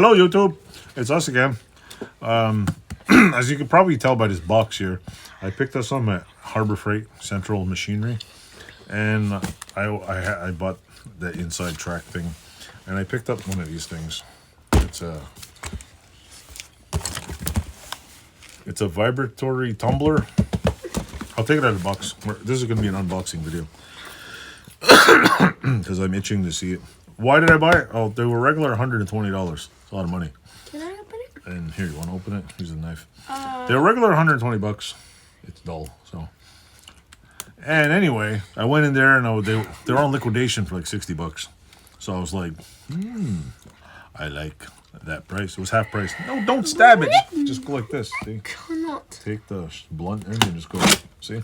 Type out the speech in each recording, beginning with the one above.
Hello, YouTube. It's us again. As you can probably tell by this box here, I picked this up at Harbor Freight Central Machinery, and I bought the inside track thing, and I picked up one of these things. It's a vibratory tumbler. I'll take it out of the box. This is going to be an unboxing video because I'm itching to see it. Why did I buy it? Oh, they were regular $120. It's a lot of money. Can I open it? And here, you want to open it? Here's a knife. They were regular $120. It's dull, so. And anyway, I went in there and they were on liquidation for like $60. So I was like, I like that price. It was half price. No, don't stab it. Just go like this. See? Cannot. Take the blunt end and just go. See?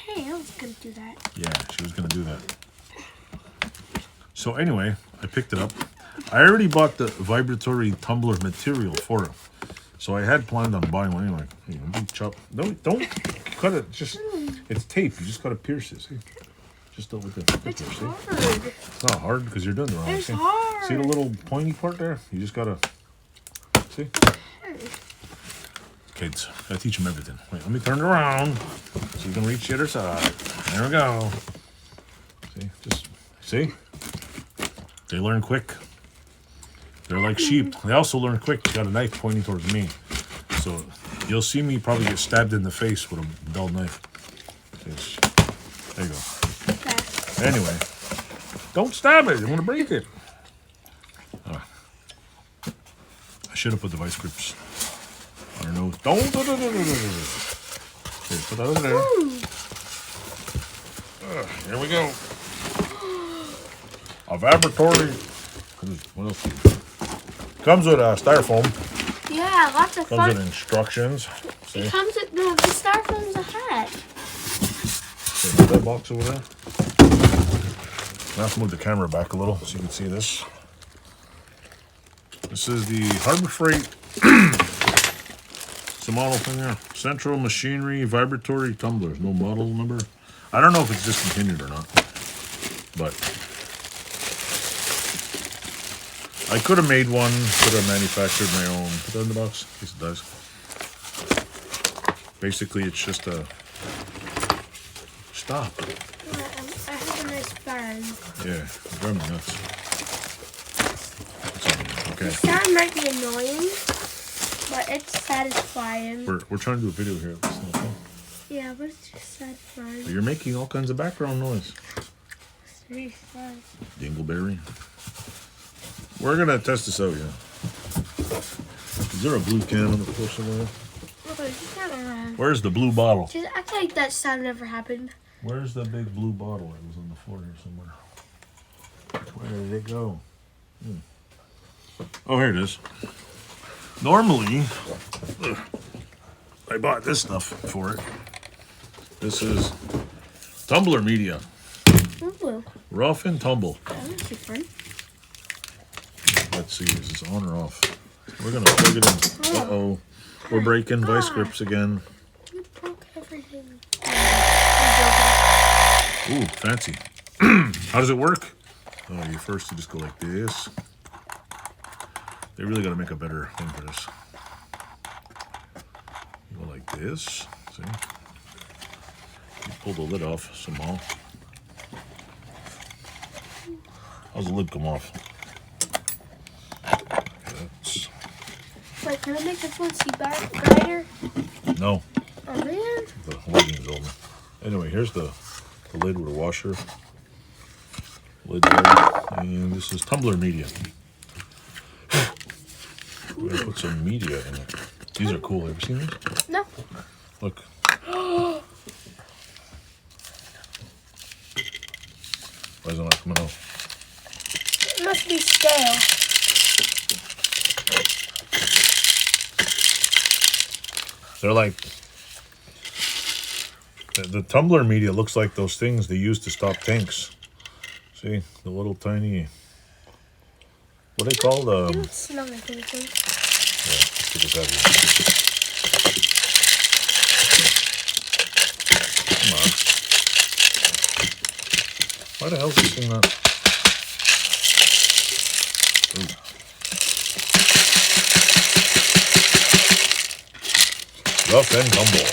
Hey, I was gonna do that. Yeah, she was gonna do that. So anyway, I picked it up. I already bought the vibratory tumbler material for it. So I had planned on buying one anyway. Hey, chop. Don't cut it. Just it's tape. You just gotta pierce it. See? Just do it with the It's see? hard. It's not hard because you're doing the wrong It's thing. hard. See the little pointy part there? You just gotta see. Kids, I teach them everything. Wait, let me turn it around so you can reach the other side. There we go. See, just see. They learn quick. They're like sheep. They also learn quick. Got a knife pointing towards me, so you'll see me probably get stabbed in the face with a dull knife. See, there you go. Okay. Anyway, don't stab it. You want to break it. I should have put the vice grips on her nose. Don't. Here, put that over there. Here we go. A vibratory. What else? Comes with a styrofoam. Yeah, lots of Comes fun. with instructions. See? It comes with the styrofoam's a hat. Okay, put that box over there. Now let's move the camera back a little so you can see this. This is the Harbor Freight. It's a model thing there. Central Machinery Vibratory Tumblers. No model number. I don't know if it's discontinued or not. But I could have made one. Could have manufactured my own. Put that in the box. In case it does. Basically, it's just a... Stop. I have a nice bag. Yeah, drive me nuts. Okay. The sound might be annoying, but it's satisfying. We're trying to do a video here. It's not fun. Yeah, but it's just satisfying. But you're making all kinds of background noise. It's really fun. Dingleberry. We're gonna test this out, yeah. Is there a blue can on the floor somewhere? Okay, just turn around. Where's the blue bottle? Just act like that sound never happened. Where's the big blue bottle? It was on the floor here somewhere. Where did it go? Oh, here it is. Normally, I bought this stuff for it. This is tumbler media. Ooh, Rough and tumble. that was different. Let's see, is this on or off? We're gonna plug it in. Uh-oh. We're breaking vice grips again. You broke everything. Ooh, fancy. How does it work? Oh, you just go like this. They really gotta make a better thing for this. You go like this. See? You pull the lid off somehow. How's the lid come off? That's... Wait, can I make this one see brighter? No, Oh man. the lighting is over. Anyway, here's the lid with a washer. Lid there. And this is tumbler media. We're gonna put some media in it. These are cool. Have you seen these? No. Look. Why is it not coming out? It must be stale. They're like the tumbler media looks like those things they use to stop tanks. See the little tiny. What do they call It the? don't smell like anything. Yeah, let's get this out of here. Come on. Why the hell is this thing not? Ooh. Rough and tumble.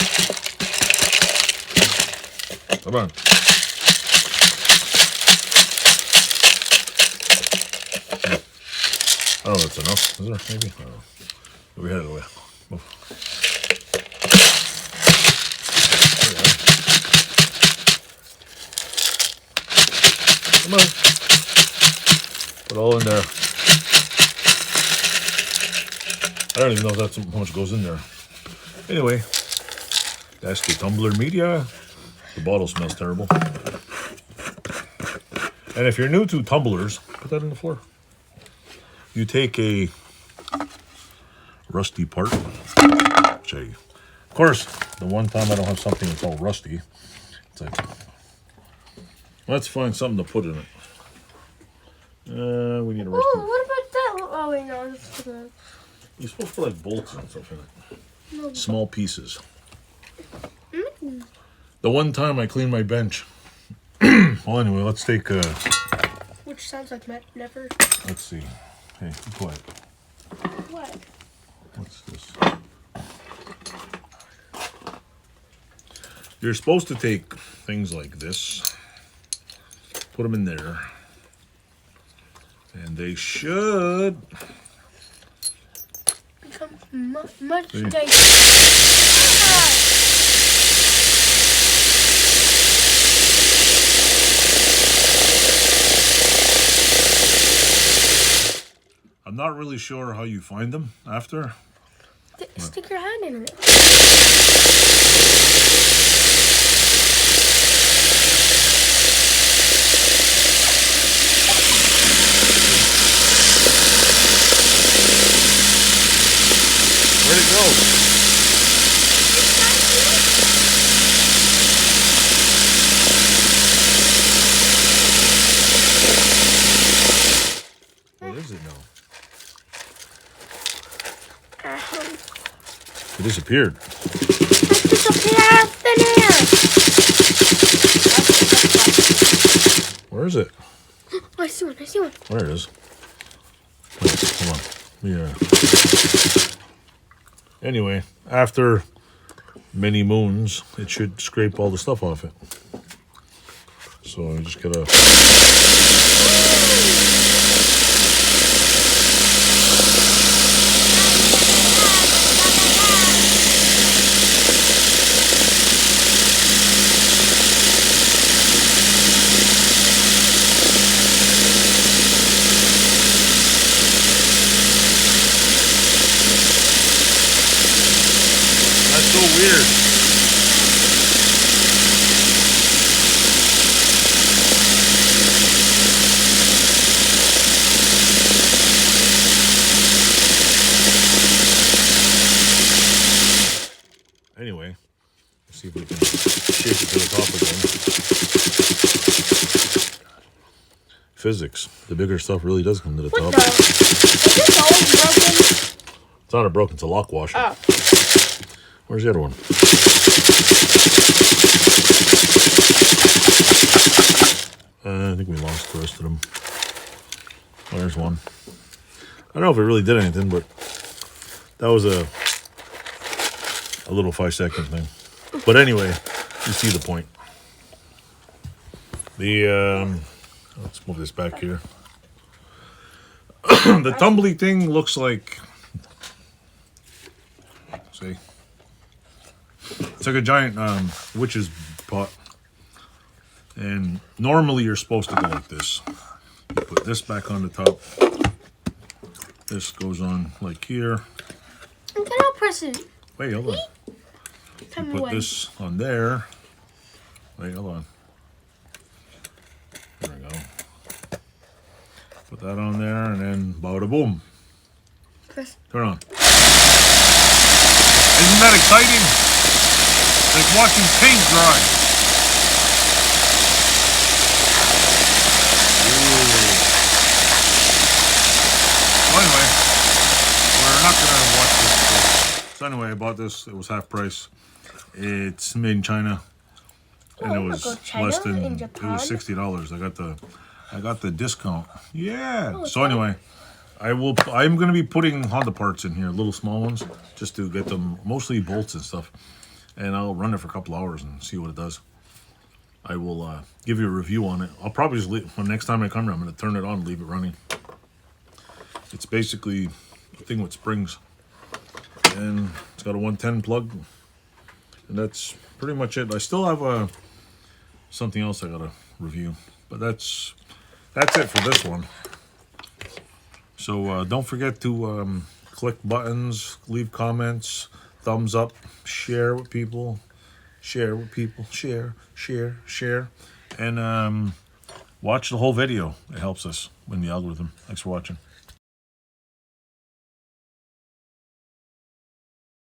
Come on. I don't know if that's enough. Is there? Maybe? I don't know. We had it away. Oh. Come on. Put it all in there. I don't even know if that's how much goes in there. Anyway, that's the tumbler media. The bottle smells terrible. And if you're new to tumblers, put that on the floor. You take a rusty part, which of course, the one time I don't have something that's all rusty, it's like, let's find something to put in it. We need a rusty. Oh, what about that? Oh, wait, no. That's good. You're supposed to put like bolts and stuff in it. No. Small pieces. The one time I cleaned my bench. Well, anyway, let's take Which sounds like never. let's see. Hey, be quiet. What? What's this? You're supposed to take things like this, put them in there, and they should. Much See? day. I'm not really sure how you find them after. Stick your hand in it. Where'd it go? Where is it now? It disappeared. Where is it? Oh, I see one. I see one. There it is. Wait, hold on. Yeah. Anyway, after many moons, it should scrape all the stuff off it. So I just gotta. That's so weird. Anyway, let's see if we can shake it to the top again. Physics. The bigger stuff really does come to the What top. the? Is this always broken? It's not a broken, it's a lock washer. Oh. Where's the other one? I think we lost the rest of them. Oh, there's one. I don't know if it really did anything, but that was a little 5-second thing. But anyway, you see the point. The let's move this back here. The tumbly thing looks like, see, it's like a giant witch's pot. And normally you're supposed to go like this. You put this back on the top. This goes on like here. And then I'll press it. Wait, hold on. Tell You me put when. this on there. Wait, hold on. There we go. Put that on there and then bada boom. Press. Turn on. Isn't that exciting? Like watching paint dry. Well, anyway, we're not gonna watch this. So anyway, I bought this. It was half price. It's made in China, and Oh, it I'm was gonna go China less than. in It Japan? was $60. I got the discount. Yeah. Oh, So anyway, I'm going to be putting Honda parts in here, little small ones, just to get them, mostly bolts and stuff. And I'll run it for a couple hours and see what it does. I will give you a review on it. I'll probably just leave, when next time I come here, I'm going to turn it on and leave it running. It's basically a thing with springs. And it's got a 110 plug. And that's pretty much it. I still have something else I got to review. But that's it for this one. So don't forget to click buttons, leave comments, thumbs up, share with people, share, and watch the whole video. It helps us win the algorithm. Thanks for watching.